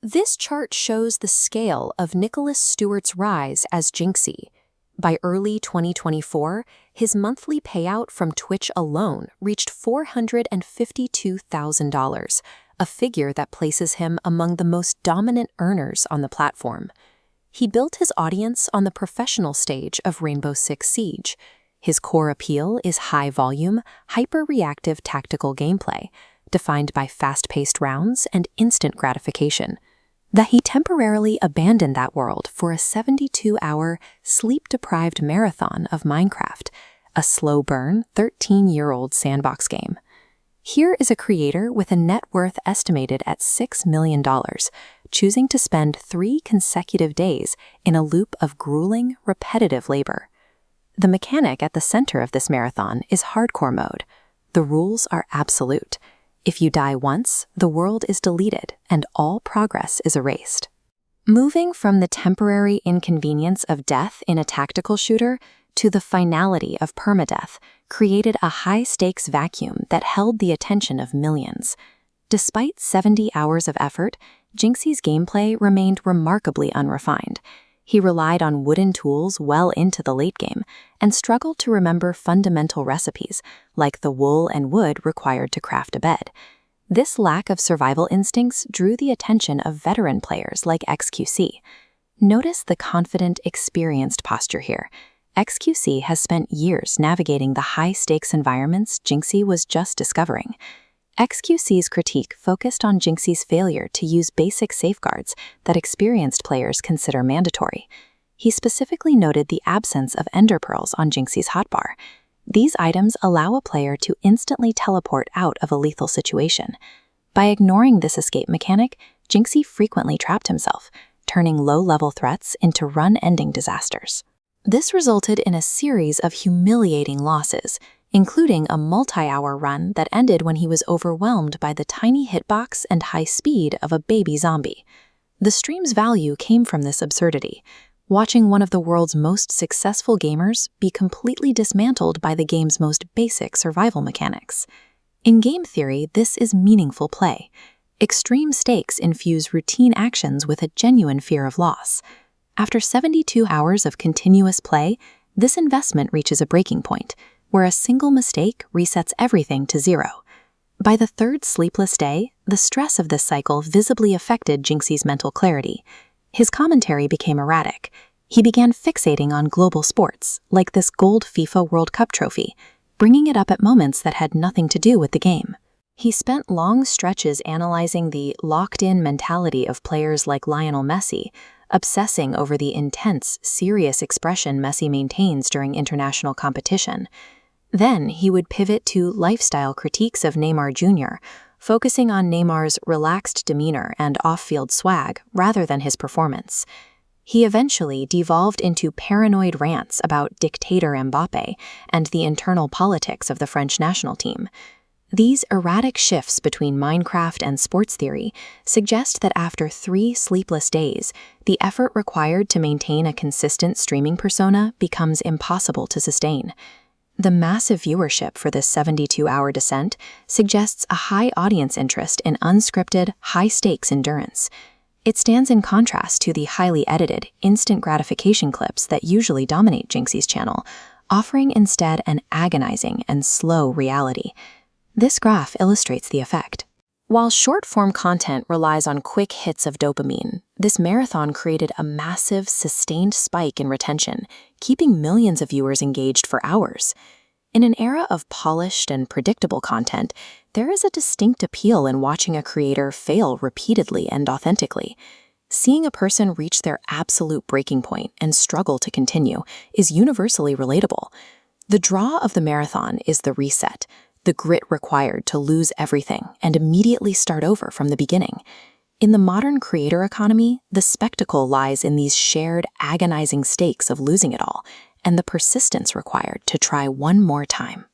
This chart shows the scale of Nicholas Stewart's rise as Jynxzi. By early 2024, his monthly payout from Twitch alone reached $452,000, a figure that places him among the most dominant earners on the platform. He built his audience on the professional stage of Rainbow Six Siege. His core appeal is high-volume, hyper-reactive tactical gameplay, defined by fast-paced rounds and instant gratification. That he temporarily abandoned that world for a 72-hour, sleep-deprived marathon of Minecraft, a slow-burn, 13-year-old sandbox game. Here is a creator with a net worth estimated at $6 million, choosing to spend 3 consecutive days in a loop of grueling, repetitive labor. The mechanic at the center of this marathon is hardcore mode. The rules are absolute. If you die once, the world is deleted and all progress is erased. Moving from the temporary inconvenience of death in a tactical shooter to the finality of permadeath created a high-stakes vacuum that held the attention of millions. Despite 70 hours of effort, Jynxzi's gameplay remained remarkably unrefined. He relied on wooden tools well into the late game and struggled to remember fundamental recipes, like the wool and wood required to craft a bed. This lack of survival instincts drew the attention of veteran players like XQC. Notice the confident, experienced posture here. XQC has spent years navigating the high-stakes environments Jynxzi was just discovering. XQC's critique focused on Jynxzi's failure to use basic safeguards that experienced players consider mandatory. He specifically noted the absence of ender pearls on Jynxzi's hotbar. These items allow a player to instantly teleport out of a lethal situation. By ignoring this escape mechanic, Jynxzi frequently trapped himself, turning low-level threats into run-ending disasters. This resulted in a series of humiliating losses, including a multi-hour run that ended when he was overwhelmed by the tiny hitbox and high speed of a baby zombie. The stream's value came from this absurdity, watching one of the world's most successful gamers be completely dismantled by the game's most basic survival mechanics. In game theory, this is meaningful play. Extreme stakes infuse routine actions with a genuine fear of loss. After 72 hours of continuous play, this investment reaches a breaking point, where a single mistake resets everything to zero. By the third sleepless day, the stress of this cycle visibly affected Jynxzi's mental clarity. His commentary became erratic. He began fixating on global sports, like this gold FIFA World Cup trophy, bringing it up at moments that had nothing to do with the game. He spent long stretches analyzing the locked-in mentality of players like Lionel Messi, obsessing over the intense, serious expression Messi maintains during international competition. Then he would pivot to lifestyle critiques of Neymar Jr., focusing on Neymar's relaxed demeanor and off-field swag rather than his performance. He eventually devolved into paranoid rants about dictator Mbappé and the internal politics of the French national team. These erratic shifts between Minecraft and sports theory suggest that after 3 sleepless days, the effort required to maintain a consistent streaming persona becomes impossible to sustain. The massive viewership for this 72-hour descent suggests a high audience interest in unscripted, high-stakes endurance. It stands in contrast to the highly edited, instant gratification clips that usually dominate Jynxzi's channel, offering instead an agonizing and slow reality. This graph illustrates the effect. While short-form content relies on quick hits of dopamine, this marathon created a massive, sustained spike in retention, keeping millions of viewers engaged for hours. In an era of polished and predictable content, there is a distinct appeal in watching a creator fail repeatedly and authentically. Seeing a person reach their absolute breaking point and struggle to continue is universally relatable. The draw of the marathon is the reset, the grit required to lose everything and immediately start over from the beginning. In the modern creator economy, the spectacle lies in these shared, agonizing stakes of losing it all and the persistence required to try one more time.